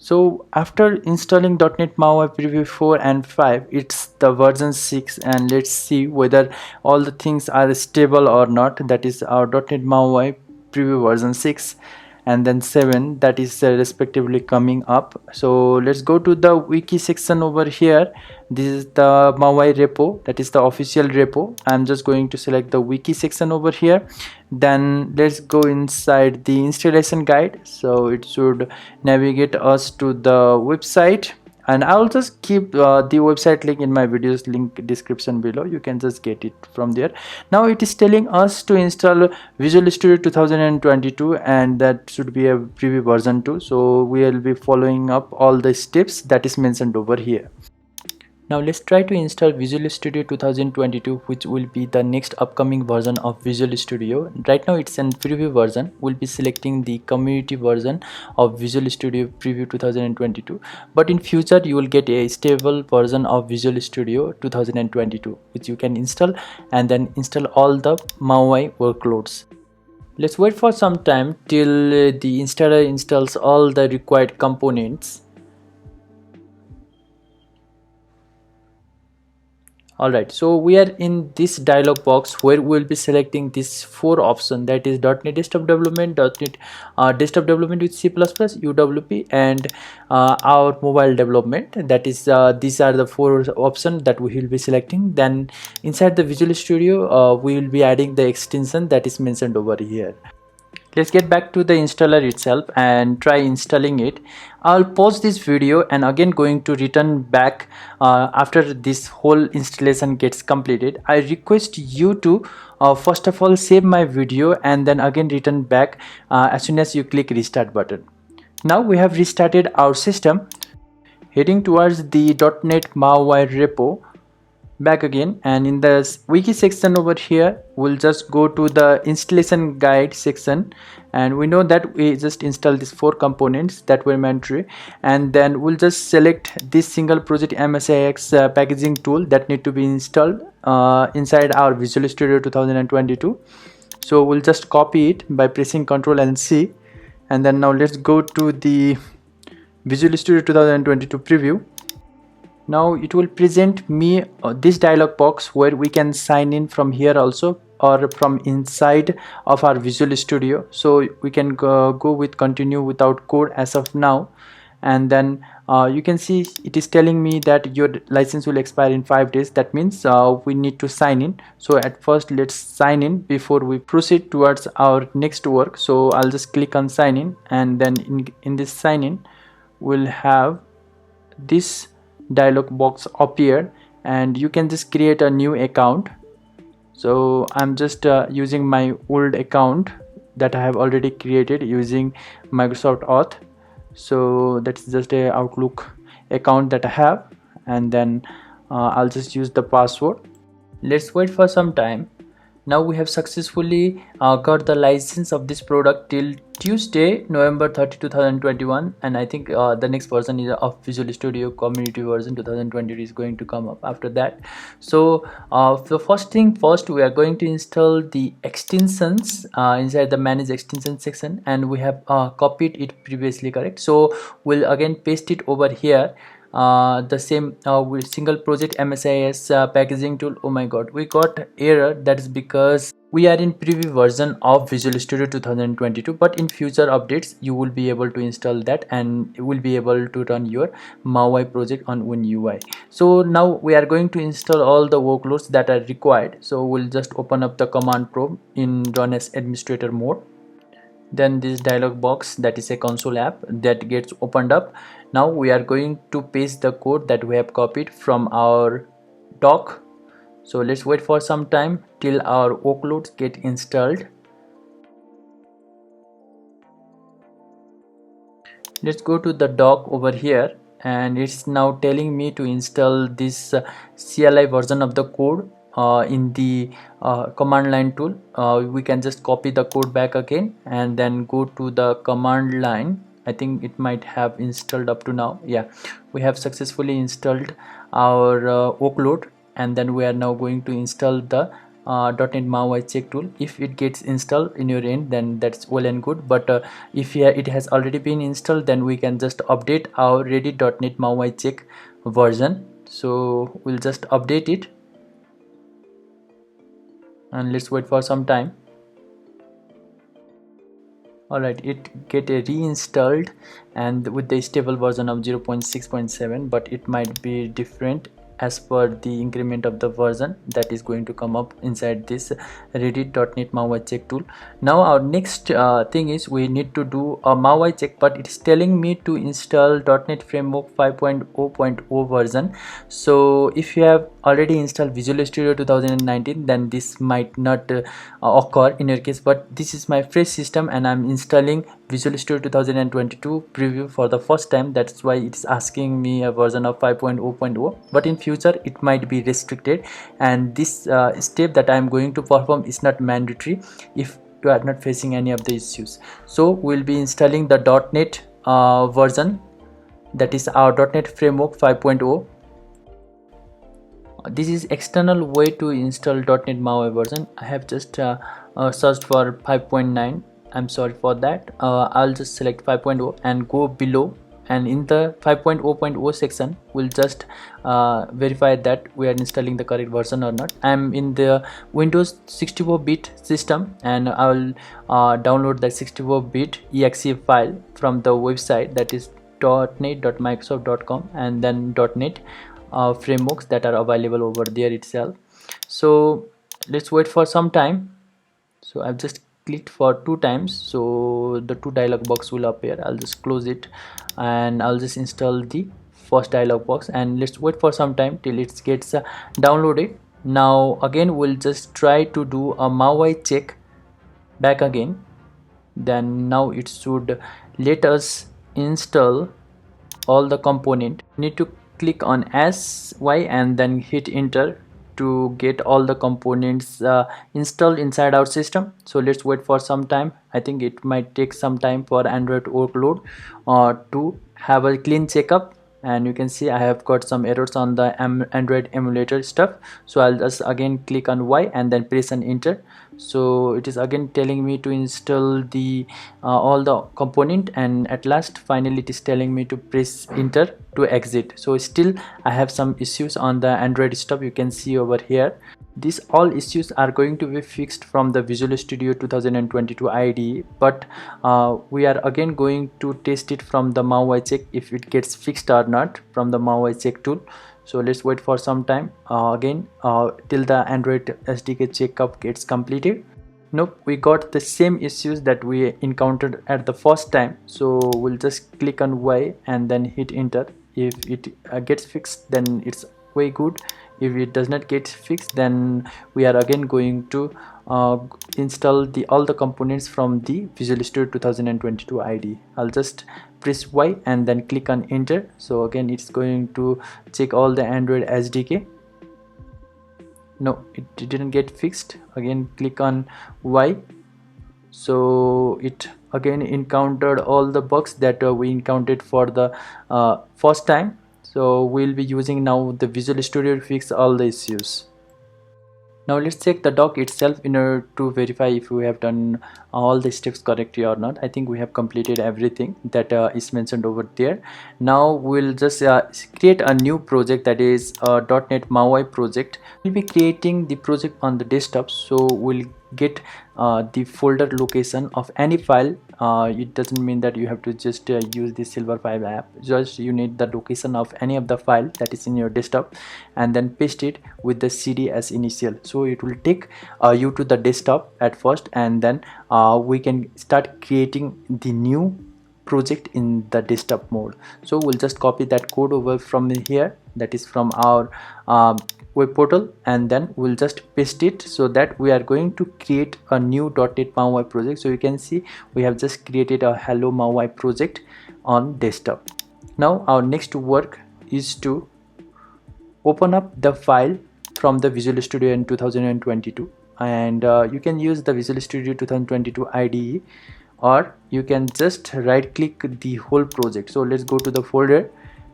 So after installing .NET Maui Preview 4 and 5, it's the version 6, and let's see whether all the things are stable or not. That is our .NET Maui Preview version 6 and then 7, that is respectively coming up. So let's go to the wiki section over here. This is the Maui repo, that is the official repo. I'm just going to select the wiki section over here. Then let's go inside the installation guide, so it should navigate us to the website, and I'll just keep the website link in my videos link description below. You can just get it from there. Now it is telling us to install Visual Studio 2022, and that should be a preview version 2. So we will be following up all the steps that is mentioned over here. Now let's try to install Visual Studio 2022, which will be the next upcoming version of Visual Studio. Right now it's in preview version. We'll be selecting the community version of Visual Studio Preview 2022. But in future you will get a stable version of Visual Studio 2022, which you can install and then install all the Maui workloads. Let's wait for some time till the installer installs all the required components. Alright, so we are in this dialog box where we will be selecting this 4 option, that is .NET Desktop Development, .NET Desktop Development with C++, UWP, and our mobile development. That is these are the 4 options that we will be selecting. Then inside the Visual Studio we will be adding the extension that is mentioned over here. Let's get back to the installer itself and try installing it. I'll pause this video and again going to return back after this whole installation gets completed. I request you to first of all save my video and then again return back as soon as you click restart button. Now we have restarted our system, heading towards the .NET Maui repo. Back again, and in the wiki section over here we'll just go to the installation guide section, and we know that we just installed these 4 components that were mandatory, and then we'll just select this single project MSIX packaging tool that need to be installed inside our Visual Studio 2022. So we'll just copy it by pressing Ctrl and C, and then now let's go to the Visual Studio 2022 preview. Now it will present me this dialog box where we can sign in from here also, or from inside of our Visual Studio. So we can go with continue without code as of now, and then you can see it is telling me that your license will expire in 5 days. That means we need to sign in. So at first let's sign in before we proceed towards our next work. So I'll just click on sign in, and then in this sign in we'll have this dialog box appear, and you can just create a new account. So I'm just using my old account that I have already created using Microsoft Auth. So that's just a Outlook account that I have, and then I'll just use the password. Let's wait for some time. Now we have successfully got the license of this product till Tuesday, November 30, 2021, and I think the next version is of Visual Studio Community version 2020 is going to come up after that. So the first thing first, we are going to install the extensions inside the manage extension section, and we have copied it previously, correct? So we'll again paste it over here. The same with single project MSIS packaging tool. Oh my god, we got error. That is because we are in preview version of Visual Studio 2022, but in future updates you will be able to install that and you will be able to run your Maui project on WinUI. So now we are going to install all the workloads that are required. So we'll just open up the command prompt in run as administrator mode. Then this dialog box, that is a console app, that gets opened up. Now we are going to paste the code that we have copied from our doc. So let's wait for some time till our workloads get installed. Let's go to the doc over here, and it's now telling me to install this CLI version of the code in the command line tool. We can just copy the code back again and then go to the command line. I think it might have installed up to now. Yeah, we have successfully installed our workload, and then we are now going to install the .NET Maui check tool. If it gets installed in your end, then that's well and good, but if it has already been installed, then we can just update our ready .NET Maui check version. So we'll just update it and let's wait for some time. Alright, it get reinstalled and with the stable version of 0.6.7, but it might be different as per the increment of the version that is going to come up inside this ready.net Maui check tool. Now our next thing is we need to do a Maui check, but it's telling me to install .NET Framework 5.0.0 version. So if you have already installed Visual Studio 2019, then this might not occur in your case, but this is my fresh system and I'm installing Visual Studio 2022 preview for the first time. That's why it's asking me a version of 5.0.0, but in future it might be restricted, and this step that I'm going to perform is not mandatory if you are not facing any of the issues. So we'll be installing the .NET version, that is our .NET Framework 5.0. This is external way to install .NET Maui version. I have just searched for 5.9. I'm sorry for that. I'll just select 5.0 and go below, and in the 5.0.0 section we'll just verify that we are installing the correct version or not. I'm in the Windows 64-bit system and I will download the 64-bit exe file from the website, that is .net.microsoft.com, and then .NET frameworks that are available over there itself. So let's wait for some time. So I've just clicked for 2 times, so the 2 dialog box will appear. I'll just close it and I'll just install the first dialog box, and let's wait for some time till it gets downloaded. Now again we'll just try to do a Maui check back again. Then now it should let us install all the component. Need to click on SY and then hit enter to get all the components installed inside our system. So let's wait for some time. I think it might take some time for Android workload to have a clean checkup, and you can see I have got some errors on the Android emulator stuff. So I'll just again click on Y and then press an enter. So it is again telling me to install the all the component, and at last finally it is telling me to press enter to exit. So still I have some issues on the Android stuff, you can see over here. These all issues are going to be fixed from the Visual Studio 2022 IDE, but we are again going to test it from the Maui check if it gets fixed or not from the Maui check tool. So let's wait for some time again till the Android SDK checkup gets completed. Nope, we got the same issues that we encountered at the first time. So we'll just click on Y and then hit enter. If it gets fixed, then it's way good. If it does not get fixed, then we are again going to install all the components from the Visual Studio 2022 IDE. I'll just press Y and then click on enter. So again it's going to check all the Android SDK. No, it didn't get fixed. Again click on Y. So it again encountered all the bugs that we encountered for the first time. So we'll be using now the Visual Studio to fix all the issues. Now let's check the doc itself in order to verify if we have done all the steps correctly or not. I think we have completed everything that is mentioned over there. Now we'll just create a new project, that is a .NET Maui project. We'll be creating the project on the desktop, so we'll get the folder location of any file. It doesn't mean that you have to just use the Silverfile app. Just you need the location of any of the file that is in your desktop, and then paste it with the CD as initial. So it will take you to the desktop at first, and then we can start creating the new project in the desktop mode. So we'll just copy that code over from here, that is from our web portal, and then we'll just paste it so that we are going to create a new .NET Maui project. So you can see we have just created a Hello Maui project on desktop. Now our next work is to open up the file from the Visual Studio in 2022, and you can use the Visual Studio 2022 IDE, or you can just right click the whole project. So let's go to the folder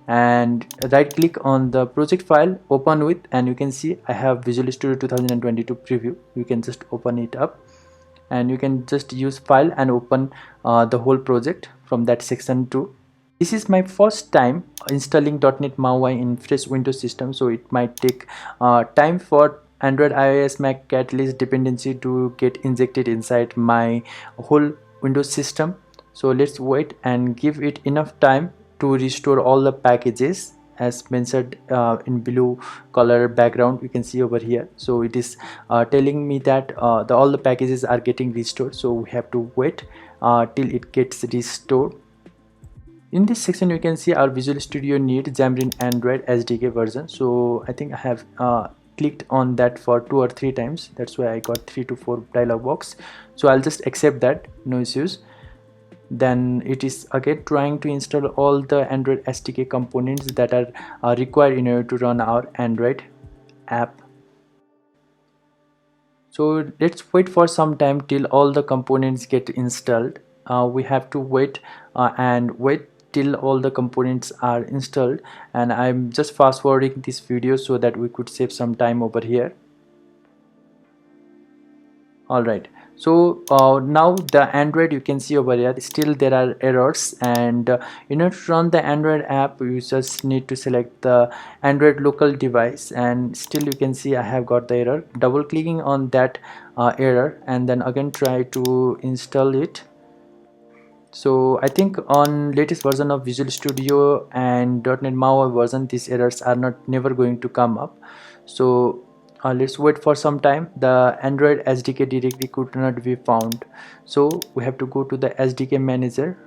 and right click on the project file, open with, and you can see I have Visual Studio 2022 preview. You can just open it up and you can just use file and open the whole project from that section too. This is my first time installing .NET Maui in fresh Windows system, so it might take time for Android, iOS, Mac Catalyst dependency to get injected inside my whole Windows system. So let's wait and give it enough time to restore all the packages as mentioned in blue color background. You can see over here. So it is telling me that all the packages are getting restored, so we have to wait till it gets restored. In this section you can see our Visual Studio needs Xamarin Android SDK version, so I think I have clicked on that for 2 or 3 times. That's why I got 3 to 4 dialog box. So I'll just accept that, no issues. Then it is again trying to install all the Android SDK components that are required in order to run our Android app. So let's wait for some time till all the components get installed. We have to wait and wait till all the components are installed, and I'm just fast forwarding this video so that we could save some time over here. Alright, so now the Android, you can see over here still there are errors, and in order to run the Android app you just need to select the Android local device, and still you can see I have got the error. Double clicking on that error and then again try to install it. So I think on latest version of Visual Studio and .NET Maui version these errors are never going to come up. So let's wait for some time. The Android SDK directly could not be found, so we have to go to the SDK manager.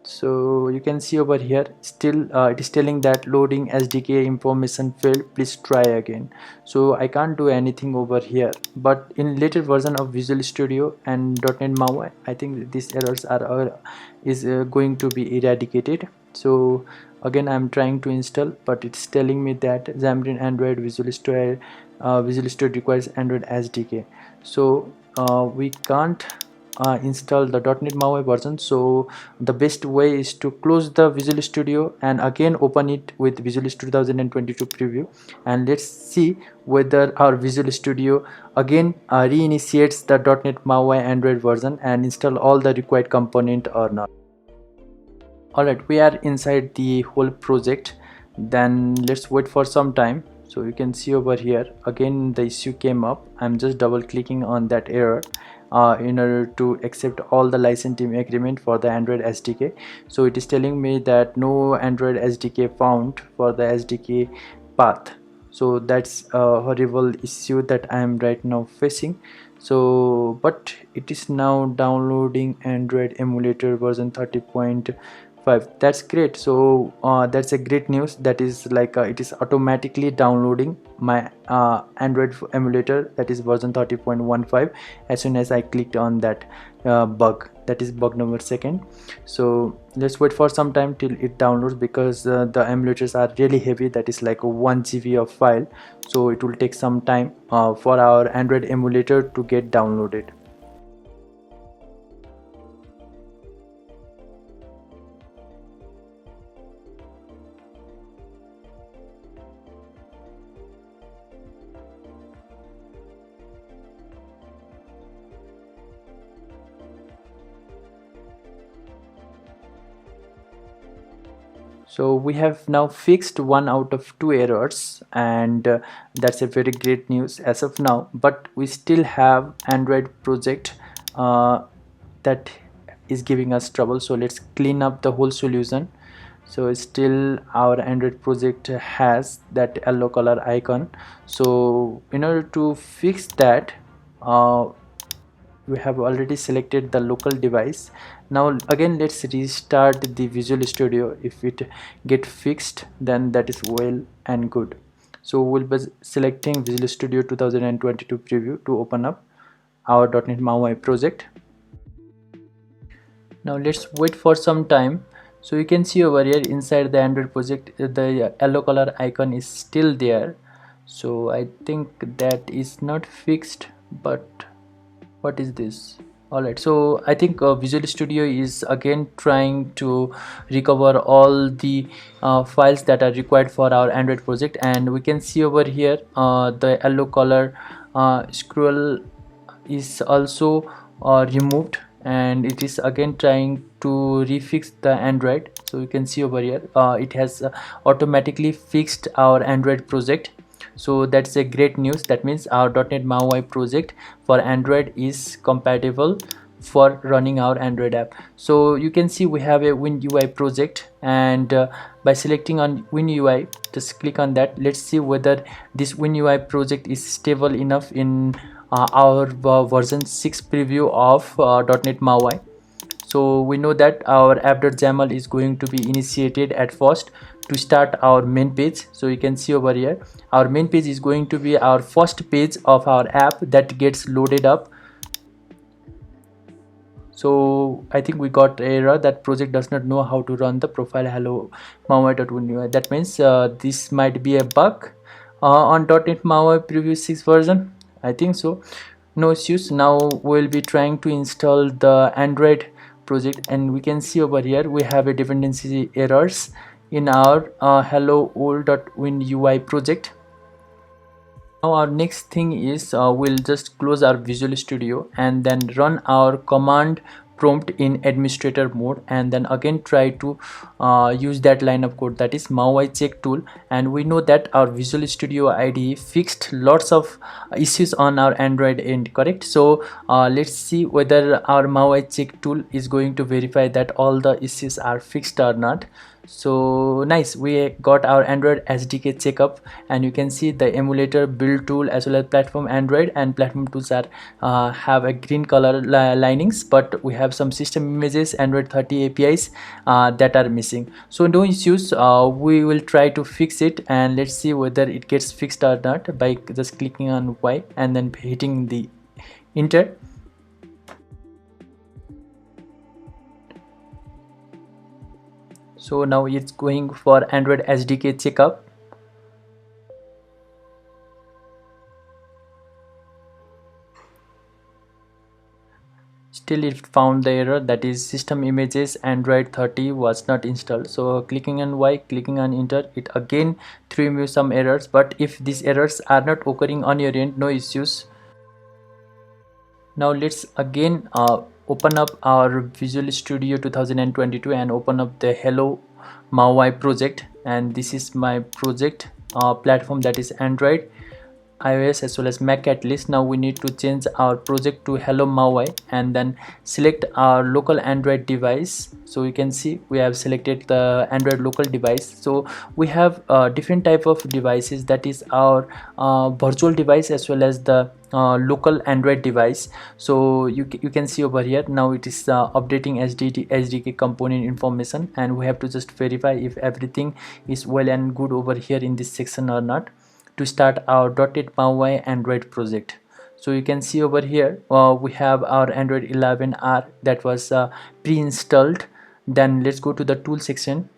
So you can see over here still it is telling that loading SDK information failed, please try again. So I can't do anything over here, but in later version of Visual Studio and .NET Maui I think these errors are going to be eradicated. So again I'm trying to install, but it's telling me that Xamarin Android Visual Studio requires Android SDK. So we can't install the .NET Maui version, so the best way is to close the Visual Studio and again open it with Visual Studio 2022 preview, and let's see whether our Visual Studio again reinitiates the .NET Maui Android version and install all the required component or not. Alright, we are inside the whole project. Then let's wait for some time. So you can see over here again the issue came up. I'm just double clicking on that error in order to accept all the licensing agreement for the Android SDK. So it is telling me that no Android SDK found for the SDK path. So that's a horrible issue that I am right now facing. So but it is now downloading Android emulator version 30.5. That's great. So that's a great news. That is like it is automatically downloading my Android emulator, that is version 30.15, as soon as I clicked on that bug. That is bug number 2. So let's wait for some time till it downloads, because the emulators are really heavy. That is like a 1 GB of file, so it will take some time for our Android emulator to get downloaded. So we have now fixed 1 out of 2 errors, and that's a very great news as of now. But we still have Android project that is giving us trouble, so let's clean up the whole solution. So still our Android project has that yellow color icon. So in order to fix that, we have already selected the local device. Now again let's restart the Visual Studio. If it get fixed, then that is well and good. So we'll be selecting Visual Studio 2022 preview to open up our .NET Maui project. Now let's wait for some time. So you can see over here inside the Android project the yellow color icon is still there. So I think that is not fixed, but what is this? Alright, so I think Visual Studio is again trying to recover all the files that are required for our Android project, and we can see over here the yellow color scroll is also removed, and it is again trying to refix the Android. So you can see over here it has automatically fixed our Android project. So that's a great news. That means our .NET Maui project for Android is compatible for running our Android app. So you can see we have a WinUI project, and by selecting on WinUI, just click on that. Let's see whether this WinUI project is stable enough in our version 6 preview of .NET Maui. So we know that our app.xaml is going to be initiated at first to start our main page. So you can see over here our main page is going to be our first page of our app that gets loaded up. So I think we got error that project does not know how to run the profile hello maui.winui. That means this might be a bug on .NET Maui preview 6 version. I think so. No issues. Now we'll be trying to install the Android project, and we can see over here we have a dependency errors in our hello old.winui project. Now our next thing is we'll just close our Visual Studio and then run our command prompt in administrator mode, and then again try to use that line of code, that is Maui check tool. And we know that our Visual Studio IDE fixed lots of issues on our Android end, correct? So let's see whether our Maui check tool is going to verify that all the issues are fixed or not. So nice, we got our Android SDK checkup, and you can see the emulator build tool as well as platform Android and platform tools are have a green color linings, but we have some system images Android 30 APIs that are missing. So no issues, we will try to fix it, and let's see whether it gets fixed or not by just clicking on Y and then hitting the enter. So now it's going for Android SDK checkup. Still it found the error, that is system images Android 30 was not installed. So clicking on Y, clicking on enter, it again threw me some errors. But if these errors are not occurring on your end, no issues. Now let's again open up our Visual Studio 2022 and open up the Hello Maui project, and this is my project platform, that is Android, iOS as well as Mac at least. Now we need to change our project to Hello Maui and then select our local Android device. So you can see we have selected the Android local device. So we have different type of devices, that is our virtual device as well as the local Android device. So you can see over here now it is updating SDK component information, and we have to just verify if everything is well and good over here in this section or not to start our .NET Maui Android project. So you can see over here we have our Android 11R that was pre-installed. Then let's go to the tool section.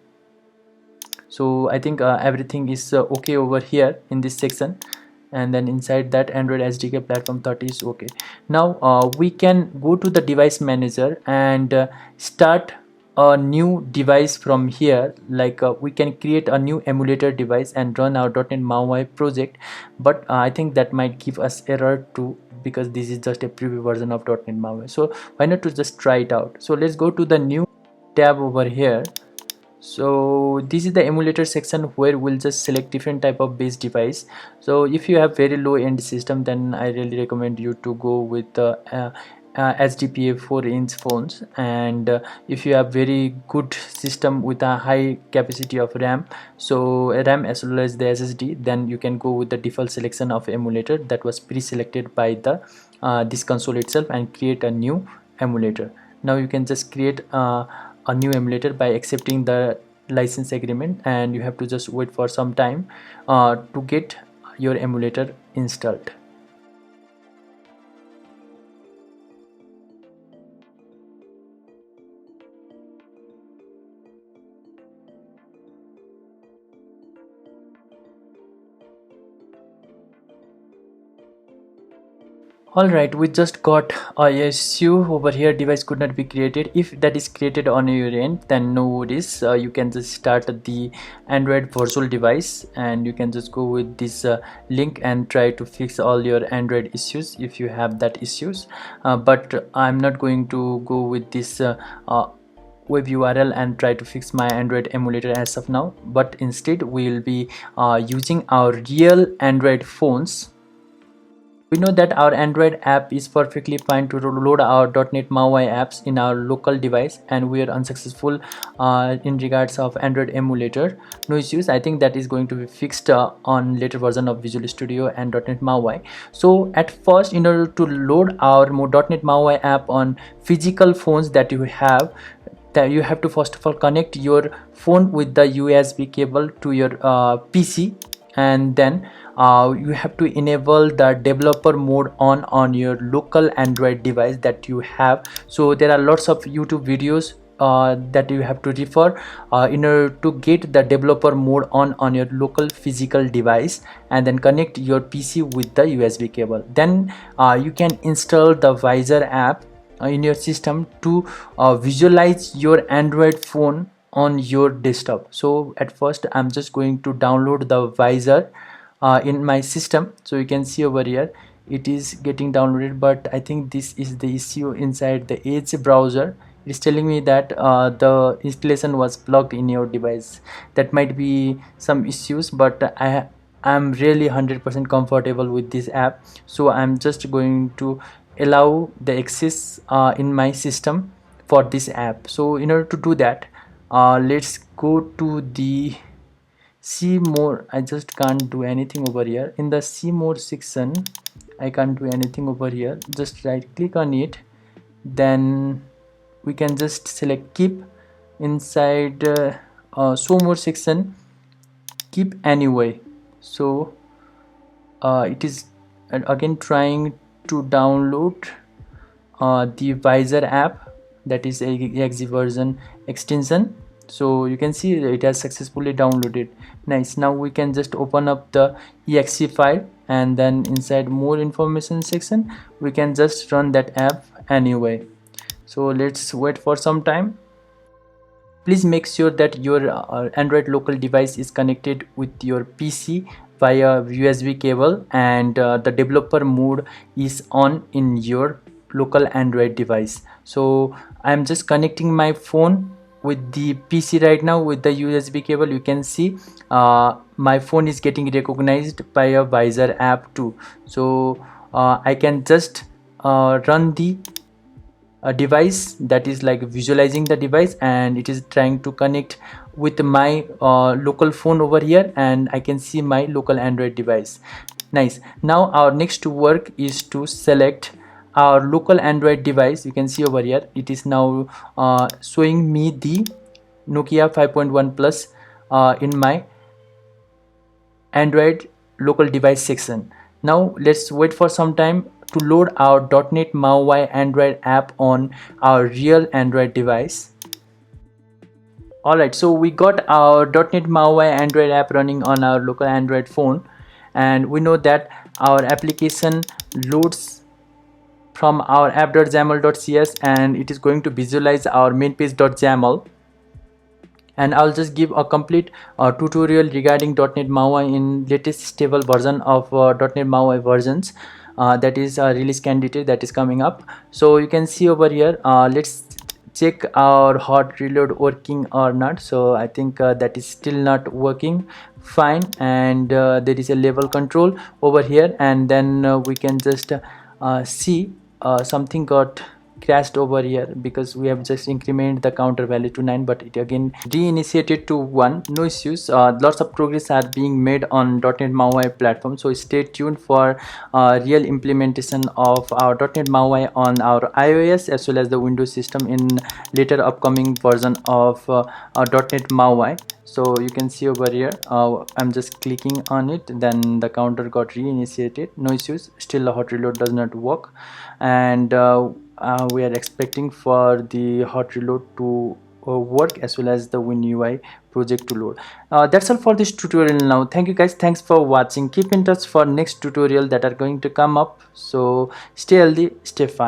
So I think everything is okay over here in this section, and then inside that Android SDK platform 30 is okay. Now we can go to the device manager and start a new device from here. Like we can create a new emulator device and run our .NET Maui project, but I think that might give us error too, because this is just a preview version of .NET Maui. So why not to just try it out? So let's go to the new tab over here. So this is the emulator section where we'll just select different type of base device. So if you have very low end system, then I really recommend you to go with the HDPA 4-inch phones, and if you have very good system with a high capacity of RAM, so RAM as well as the SSD, then you can go with the default selection of emulator that was pre-selected by the this console itself and create a new emulator. Now you can just create a new emulator by accepting the license agreement, and you have to just wait for some time to get your emulator installed. Alright, we just got a issue over here. Device could not be created. If that is created on your end, then no worries. You can just start the Android virtual device and you can just go with this link and try to fix all your Android issues if you have that issues. But I'm not going to go with this web URL and try to fix my Android emulator as of now, but instead we will be using our real Android phones. We know that our Android app is perfectly fine to load our .NET Maui apps in our local device, and we are unsuccessful in regards of Android emulator. No issues. I think that is going to be fixed on later version of Visual Studio and .NET Maui. So at first, in order to load our .NET Maui app on physical phones that you have, that you have to first of all connect your phone with the USB cable to your PC, and then you have to enable the developer mode on your local Android device that you have. So there are lots of YouTube videos that you have to refer in order to get the developer mode on your local physical device, and then connect your PC with the USB cable. Then you can install the Visor app in your system to visualize your Android phone on your desktop. So at first I'm just going to download the Visor in my system. So you can see over here it is getting downloaded, but I think this is the issue inside the Edge browser. It's telling me that the installation was blocked in your device. That might be some issues, but I'm really 100% comfortable with this app, so I'm just going to allow the access in my system for this app. So in order to do that, let's go to the see more. I just can't do anything over here in the see more section. I can't do anything over here. Just right click on it, then we can just select keep inside show more section, keep anyway. So it is again trying to download the Visor app, that is a exe version extension. So you can see it has successfully downloaded. Nice. Now we can just open up the exe file, and then inside more information section we can just run that app anyway. So let's wait for some time. Please make sure that your Android local device is connected with your PC via USB cable, and the developer mode is on in your local Android device. So I'm just connecting my phone with the PC right now with the USB cable. You can see my phone is getting recognized by a Visor app too. So I can just run the a device that is like visualizing the device, and it is trying to connect with my local phone over here, and I can see my local Android device. Nice. Now our next work is to select our local Android device. You can see over here it is now showing me the Nokia 5.1 plus in my Android local device section. Now let's wait for some time to load our .NET Maui Android app on our real Android device. Alright, so we got our .NET Maui Android app running on our local Android phone, and we know that our application loads from our app.xaml.cs, and it is going to visualize our main page.xaml. And I'll just give a complete tutorial regarding .NET Maui in latest stable version of .NET Maui versions. That is a release candidate that is coming up. So you can see over here, let's check our hot reload working or not. So I think that is still not working fine, and there is a level control over here, and then we can just see something got crashed over here because we have just incremented the counter value to 9, but it again reinitiated to 1. No issues. Lots of progress are being made on .NET Maui platform, so stay tuned for real implementation of our .NET Maui on our iOS as well as the Windows system in later upcoming version of .NET Maui. So you can see over here, I'm just clicking on it, then the counter got reinitiated. No issues. Still the hot reload does not work, and we are expecting for the hot reload to work as well as the WinUI project to load. That's all for this tutorial now. Thank you guys, thanks for watching. Keep in touch for next tutorial that are going to come up. So stay healthy, stay fine.